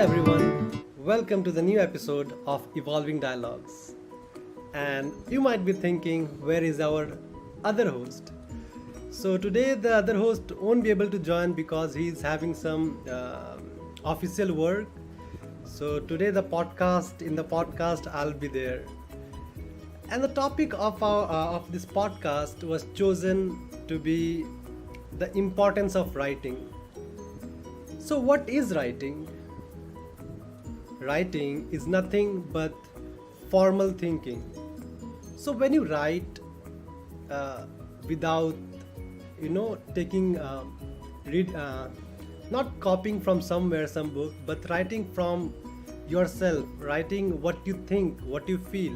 everyone, welcome to the new episode of Evolving Dialogues. And you might be thinking, where is our other host? So, today the other host won't be able to join because he's having some official work. So, today in the podcast, I'll be there. And the topic of this podcast was chosen to be the importance of writing. So, what is writing? Writing is nothing but formal thinking. So when you write without taking read not copying from somewhere some book, but writing from yourself, writing what you think, what you feel,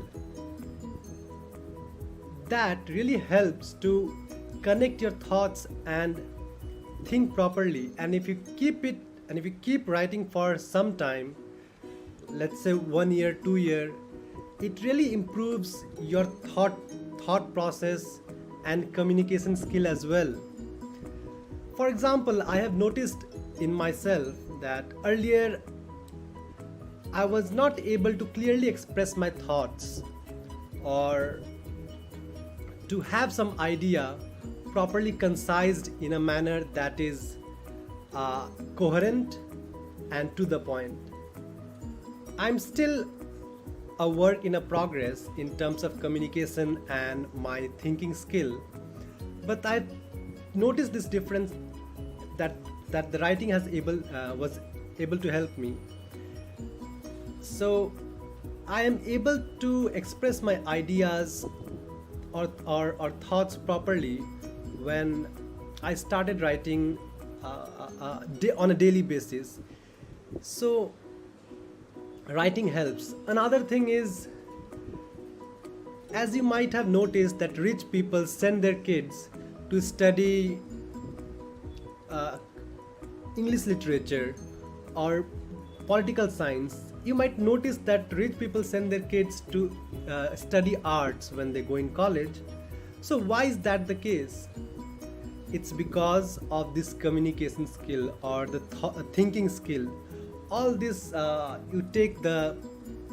that really helps to connect your thoughts and think properly. And if you keep writing for some time, let's say 1 year, 2 year, it really improves your thought process and communication skill as well. For example, I have noticed in myself that earlier I was not able to clearly express my thoughts or to have some idea properly concised in a manner that is coherent and to the point. I'm still a work in a progress in terms of communication and my thinking skill, but I noticed this difference that the writing was able to help me. So I am able to express my ideas or thoughts properly when I started writing on a daily basis. So writing helps. Another thing is, as you might have noticed, that rich people send their kids to study English literature or political science. You might notice that rich people send their kids to study arts when they go in college. So why is that the case? It's because of this communication skill or the thinking skill. All this, you take the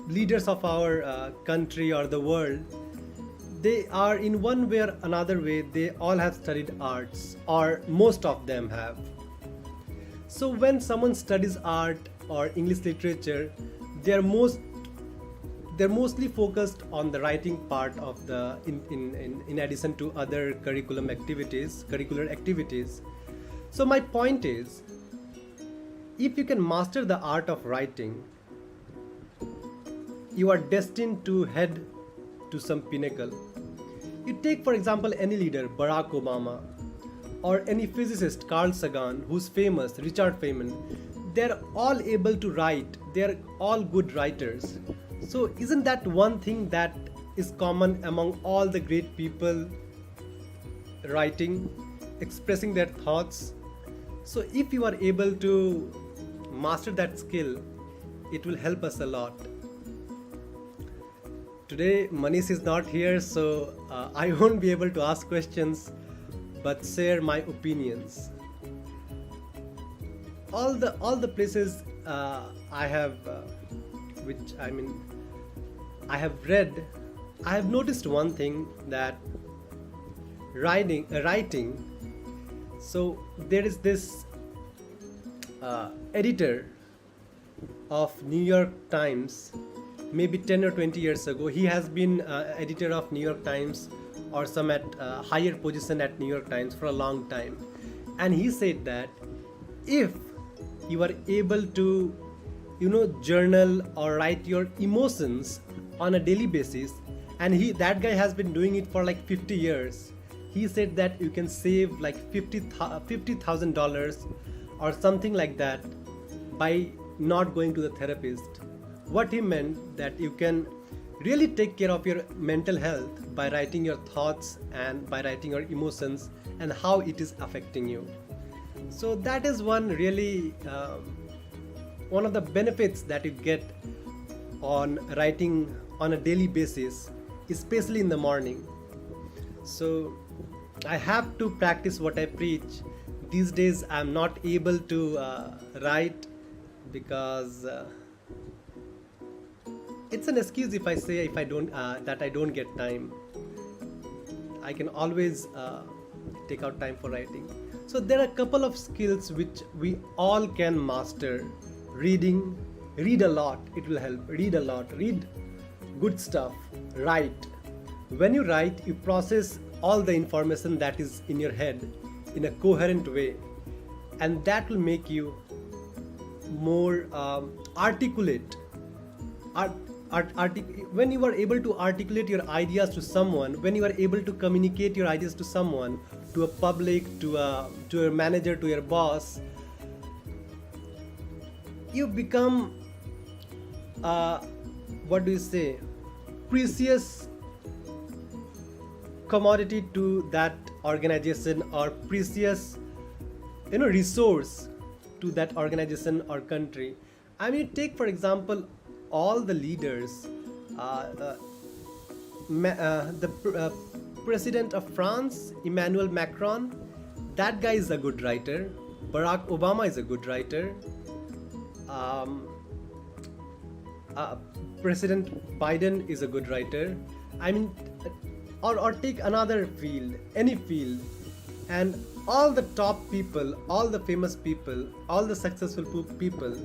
leaders of our country or the world, they are in one way or another way, they all have studied arts, or most of them have. So when someone studies art or English literature, they're mostly focused on the writing part of the in addition to other curricular activities. So my point is, if you can master the art of writing, you are destined to head to some pinnacle. You take, for example, any leader, Barack Obama, or any physicist, Carl Sagan, who's famous, Richard Feynman. They're all able to write. They're all good writers. So isn't that one thing that is common among all the great people writing, expressing their thoughts? So if you are able to master that skill, it will help us a lot. Today Manish is not here, so I won't be able to ask questions but share my opinions. All the places I have I have read, I have noticed one thing, that writing. So there is this editor of New York Times, maybe 10 or 20 years ago. He has been editor of New York Times or some at higher position at New York Times for a long time. And he said that if you are able to journal or write your emotions on a daily basis, and that guy has been doing it for like 50 years, he said that you can save like $50,000 or something like that by not going to the therapist. What he meant, that you can really take care of your mental health by writing your thoughts and by writing your emotions and how it is affecting you. So that is one of the benefits that you get on writing on a daily basis, especially in the morning. So I have to practice what I preach. These days I'm not able to write because it's an excuse if I say if I don't that I don't get time. I can always take out time for writing. So there are a couple of skills which we all can master. Reading, read a lot. It will help. Read a lot. Read good stuff. Write. When you write, you process all the information that is in your head in a coherent way, and that will make you more articulate. When you are able to articulate your ideas to someone, when you are able to communicate your ideas to someone, to a public, to your manager, to your boss, you become what do you say, precious commodity to that organization, or precious resource to that organization or country. I mean, take for example all the leaders, the president of France, Emmanuel Macron. That guy is a good writer. Barack Obama is a good writer. um, President Biden is a good writer. I mean, or take another field, any field, and all the top people, all the famous people, all the successful people,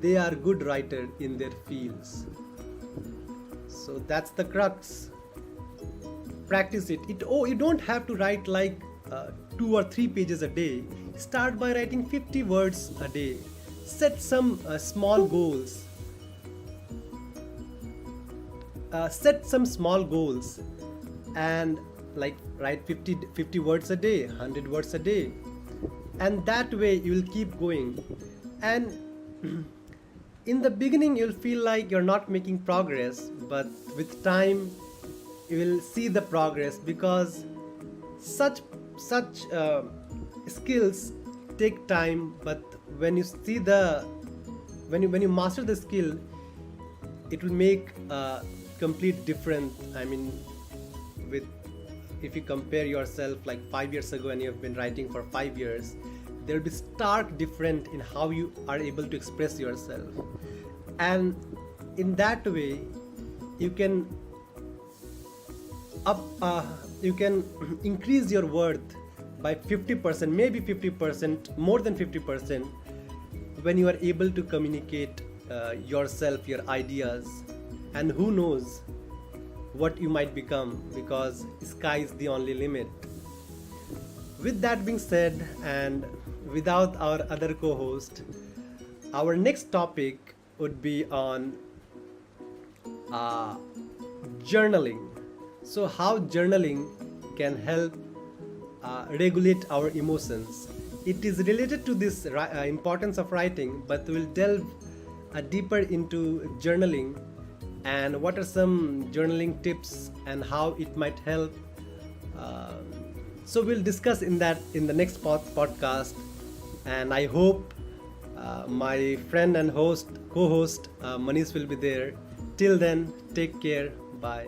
they are good writer in their fields. So that's the crux. Practice it. You don't have to write like 2 or 3 pages a day. Start by writing 50 words a day. Set some small goals. Set some small goals, and like write 50 words a day, 100 words a day, and that way you will keep going. And in the beginning you'll feel like you're not making progress, but with time you will see the progress, because such skills take time. But when you see when you master the skill, it will make a complete difference. I mean, with if you compare yourself like 5 years ago and you have been writing for 5 years, there will be stark different in how you are able to express yourself. And in that way you can you can increase your worth by 50%, maybe 50%, more than 50%, when you are able to communicate yourself, your ideas. And who knows what you might become, because sky is the only limit. With that being said, and without our other co-host, our next topic would be on journaling. So how journaling can help regulate our emotions. It is related to this importance of writing, but we'll delve deeper into journaling and what are some journaling tips and how it might help. So we'll discuss in the next podcast, and I hope my friend and co-host Manish will be there. Till then, take care. Bye.